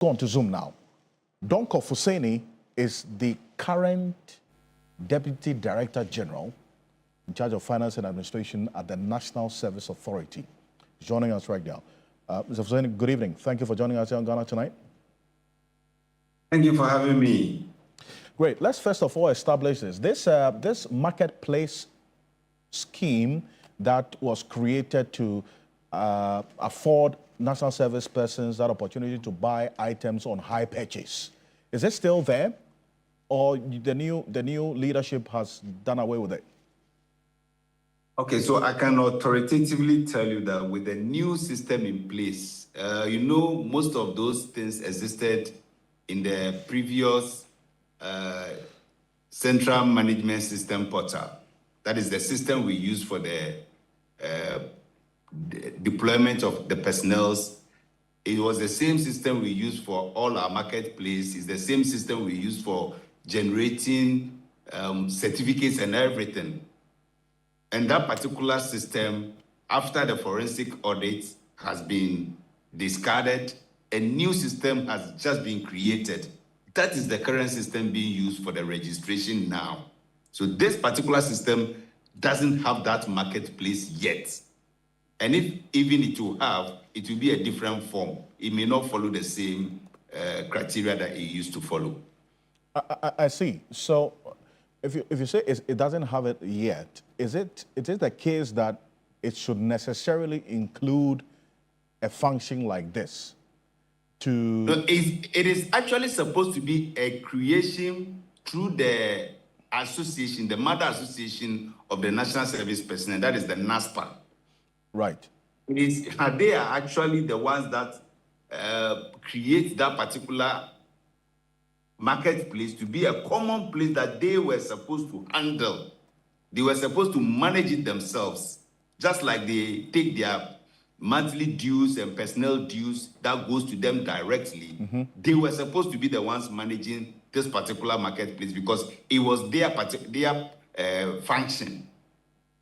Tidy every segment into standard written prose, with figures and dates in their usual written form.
Go on to Zoom now. Donkor Fuseini is the current Deputy Director General in charge of Finance and Administration at the National Service Authority. He's joining us right now. Mr. Fuseini, good evening. Thank you for joining us here on Ghana Tonight. Thank you for having me. Great. Let's first of all establish this. This marketplace scheme that was created to afford national service persons that opportunity to buy items on high purchase. Is it still there, or the new leadership has done away with it? Okay, so I can authoritatively tell you that with the new system in place, most of those things existed in the previous central management system portal. That is the system we use for the deployment of the personnel. It was the same system we use for all our marketplace. It's the same system we use for generating certificates and everything. And that particular system, after the forensic audit has been discarded, a new system has just been created. That is the current system being used for the registration now. So this particular system doesn't have that marketplace yet. And if even it will have, it will be a different form. It may not follow the same criteria that it used to follow. I see. So if you say it doesn't have it yet, is it the case that it should necessarily include a function like this? No, it is actually supposed to be a creation through the association, the mother association of the National Service Personnel, that is the NASPA. Right. They are actually the ones that create that particular marketplace to be a common place that they were supposed to handle. They were supposed to manage it themselves, just like they take their monthly dues and personnel dues that goes to them directly. Mm-hmm. They were supposed to be the ones managing this particular marketplace because it was their function.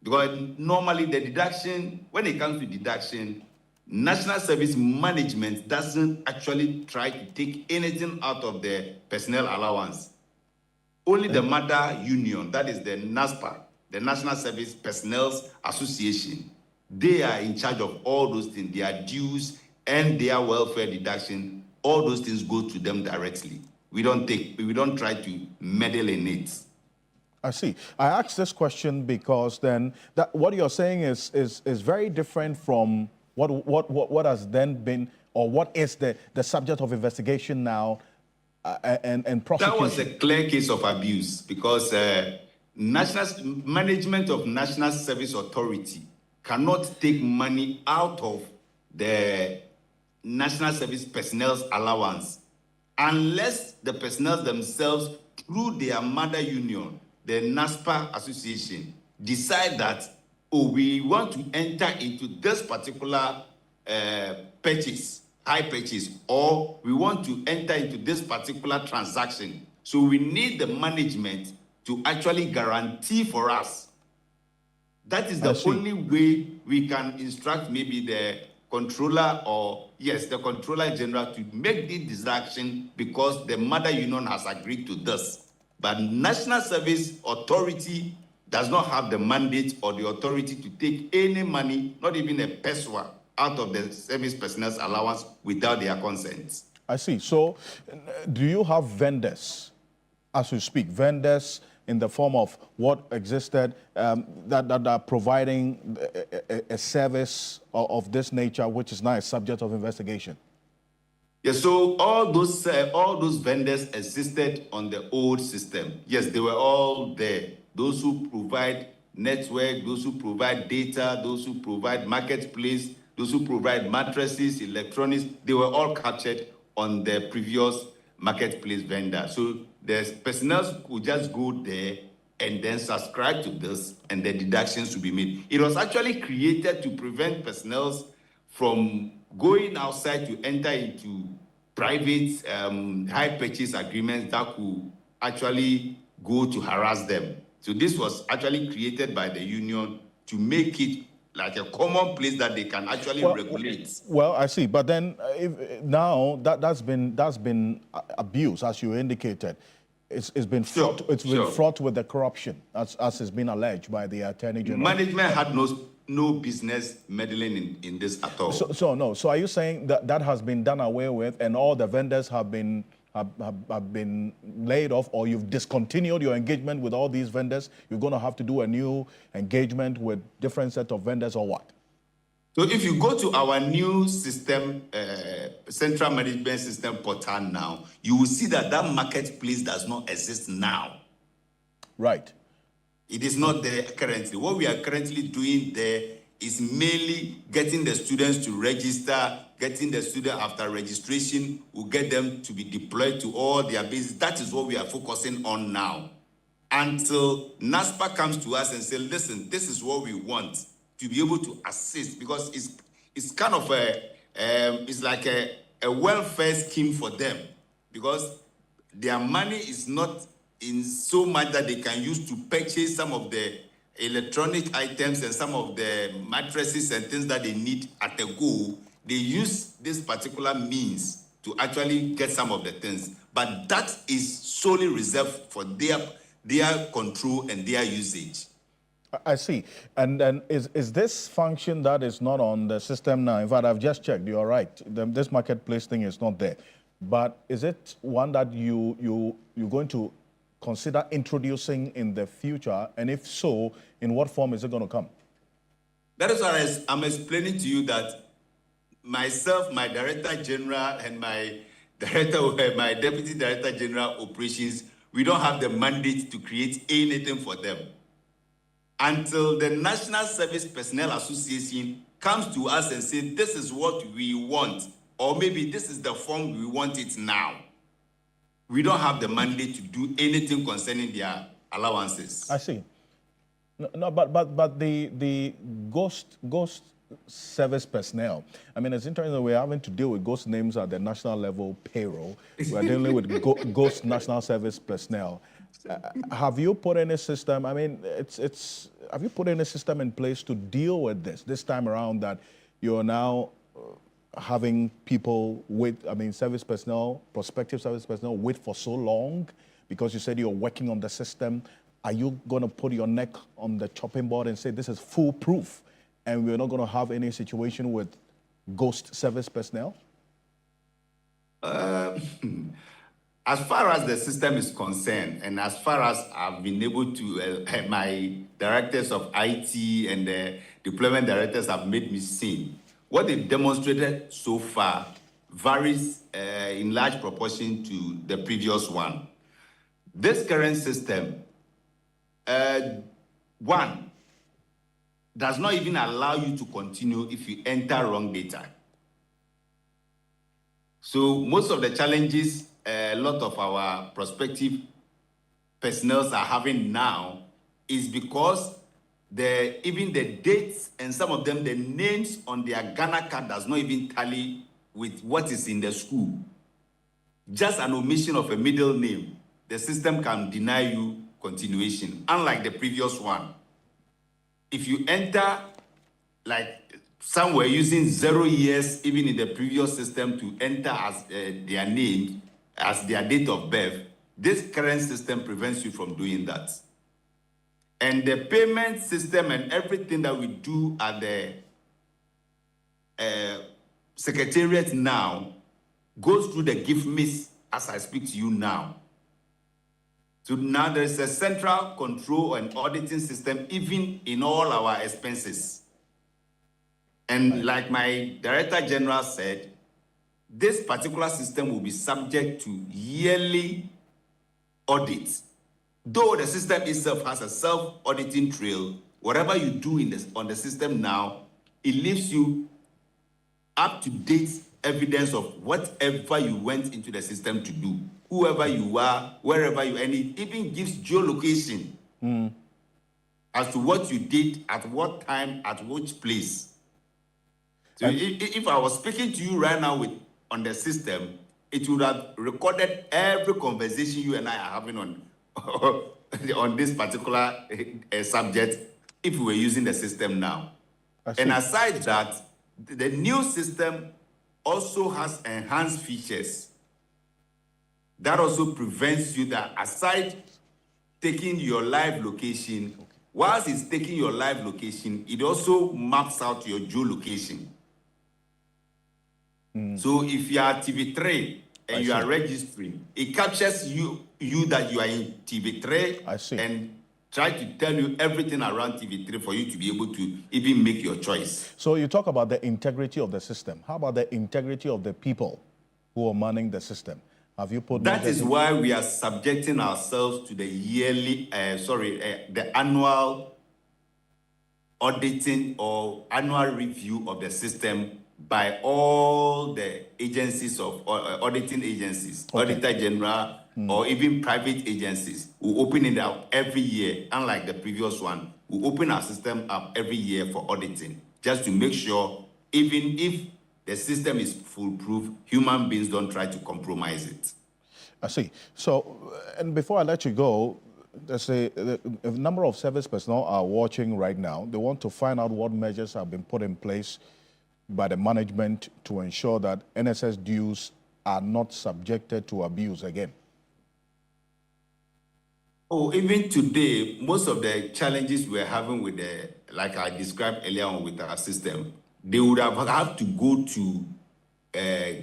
Because normally the deduction, when it comes to deduction, National Service Management doesn't actually try to take anything out of the personnel allowance. Only the mother union, that is the NASPA, the National Service Personnel Association, they are in charge of all those things. Their dues and their welfare deduction, all those things go to them directly. We don't try to meddle in it. I see. I asked this question because then what you're saying is very different from what has then been, or what is the subject of investigation now and prosecution. That was a clear case of abuse because national management of National Service Authority cannot take money out of the National Service Personnel's allowance unless the personnel themselves, through their mother union, the NASPA association, decide that, we want to enter into this particular purchase, high purchase, or we want to enter into this particular transaction. So we need the management to actually guarantee for us. That is the only way we can instruct maybe the controller the controller general to make the deduction because the mother union has agreed to this. But National Service Authority does not have the mandate or the authority to take any money, not even a peso, out of the service personnel's allowance without their consent. I see. So do you have vendors, as we speak, vendors in the form of what existed that are providing a service of this nature, which is now a subject of investigation? Yes, so all those vendors existed on the old system. Yes, they were all there. Those who provide network, those who provide data, those who provide marketplace, those who provide mattresses, electronics, they were all captured on the previous marketplace vendor. So the personnel could just go there and then subscribe to this, and the deductions to be made. It was actually created to prevent personnel from going outside to enter into private high purchase agreements that could actually go to harass them. So this was actually created by the union to make it like a common place that they can actually regulate. Well, I see. But then now that's been abused, as you indicated. It's been fraught. It's been fraught with the corruption, as has been alleged by the Attorney General. Management had no business meddling in this at all. So are you saying that has been done away with, and all the vendors have been laid off, or you've discontinued your engagement with all these vendors? You're going to have to do a new engagement with different set of vendors, or what? So if you go to our new system, central management system portal now, you will see that marketplace does not exist now. Right. It is not there currently. What we are currently doing there is mainly getting the students to register, getting the student after registration, we'll get them to be deployed to all their bases. That is what we are focusing on now. Until NASPA comes to us and says, listen, this is what we want to be able to assist, because it's kind of it's like a welfare scheme for them, because their money is not in so much that they can use to purchase some of the electronic items and some of the mattresses and things that they need at a go. They use this particular means to actually get some of the things, but that is solely reserved for their control and their usage. I see. And then is this function that is not on the system now? In fact, I've just checked. You're right. This marketplace thing is not there. But is it one that you're going to consider introducing in the future? And if so, in what form is it going to come? That is why I'm explaining to you that myself, my Director General, and my Deputy Director General Operations, we don't have the mandate to create anything for them. Until the National Service Personnel Association comes to us and says, this is what we want, or maybe this is the form we want it now, we don't have the mandate to do anything concerning their allowances. I see. No, but the ghost service personnel, I mean, it's interesting that we're having to deal with ghost names at the national level payroll. We're dealing with ghost national service personnel. Have you put any system, I mean, have you put any system in place to deal with this time around, that you're now having people wait, I mean, service personnel, prospective service personnel wait for so long because you said you're working on the system? Are you going to put your neck on the chopping board and say this is foolproof and we're not going to have any situation with ghost service personnel? As far as the system is concerned, and as far as I've been able to, my directors of IT and the deployment directors have made me see, what they've demonstrated so far varies in large proportion to the previous one. This current system, one, does not even allow you to continue if you enter wrong data. So most of the challenges a lot of our prospective personnel are having now is because even the dates and some of them, the names on their Ghana card does not even tally with what is in the school. Just an omission of a middle name, the system can deny you continuation, unlike the previous one. If you enter, like some were using 0 years, even in the previous system, to enter as their name, as their date of birth, this current system prevents you from doing that. And the payment system and everything that we do at the secretariat now goes through the gift miss as I speak to you now. So now there is a central control and auditing system even in all our expenses. And like my Director General said, this particular system will be subject to yearly audits. Though the system itself has a self-auditing trail, whatever you do on the system now, it leaves you up-to-date evidence of whatever you went into the system to do, whoever you are, wherever you are, and it even gives geolocation as to what you did, at what time, at which place. So if I was speaking to you right now on the system, it would have recorded every conversation you and I are having on this particular subject if we were using the system now. And aside that, the new system also has enhanced features that also prevents you that aside taking your live location, whilst it's taking your live location, it also maps out your geolocation. So if you are TV3 and you are registering, it captures you that you are in TV3 and try to tell you everything around TV3 for you to be able to even make your choice. So you talk about the integrity of the system. How about the integrity of the people who are manning the system? Have you put that is why we are subjecting ourselves to the yearly, the annual auditing or annual review of the system by all the agencies of auditing agencies, Auditor General, or even private agencies. We open it up every year, unlike the previous one. We open our system up every year for auditing, just to make sure, even if the system is foolproof, human beings don't try to compromise it. I see. So, and before I let you go, there's a number of service personnel are watching right now. They want to find out what measures have been put in place by the management to ensure that NSS dues are not subjected to abuse again. Oh, even today, most of the challenges we're having with the, like I described earlier on with our system, they would have to go to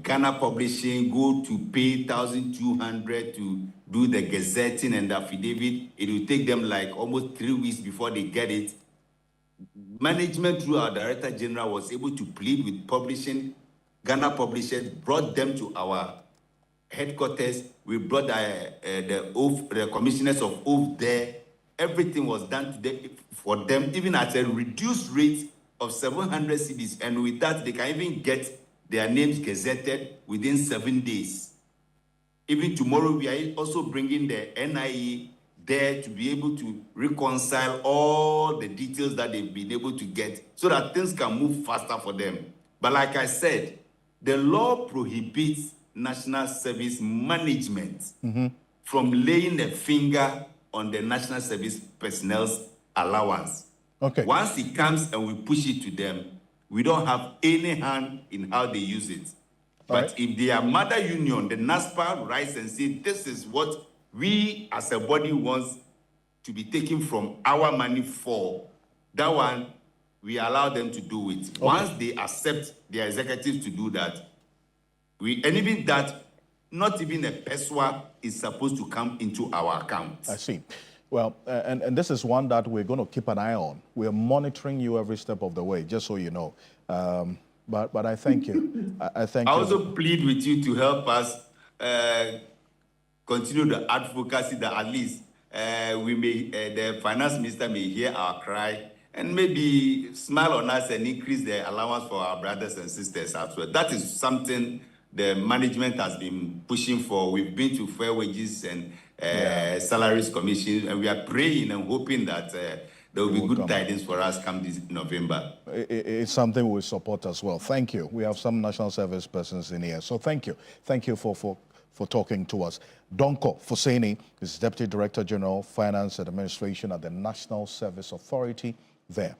Ghana Publishing, go to pay 1,200 to do the gazetting and the affidavit. It will take them like almost 3 weeks before they get it. Management, through our Director General, was able to plead with publishing. Ghana Publishers brought them to our headquarters. We brought the commissioners of oath there. Everything was done for them, even at a reduced rate of 700 cedis. And with that, they can even get their names gazetted within 7 days. Even tomorrow, we are also bringing the NIA there to be able to reconcile all the details that they've been able to get so that things can move faster for them. But like I said, the law prohibits National Service Management from laying a finger on the National Service personnel's allowance. Once it comes and we push it to them, we don't have any hand in how they use it. But if their mother union, the NASPA, rise and say, this is what we as a body wants to be taken from our money for, that one, we allow them to do it. Once they accept their executives to do that, and even that, not even a PESWA is supposed to come into our account. I see. Well, and this is one that we're going to keep an eye on. We're monitoring you every step of the way, just so you know. But I thank you. I thank you. I also plead with you to help us continue the advocacy that at least we may, the finance minister may hear our cry and maybe smile on us and increase the allowance for our brothers and sisters as well. That is something the management has been pushing for. We've been to Fair Wages and Salaries Commission, and we are praying and hoping that there will be good tidings for us come this November. It's something we support as well. Thank you. We have some national service persons in here, so thank you. Thank you for talking to us. Donkor Fuseini is Deputy Director General, Finance and Administration at the National Service Authority there.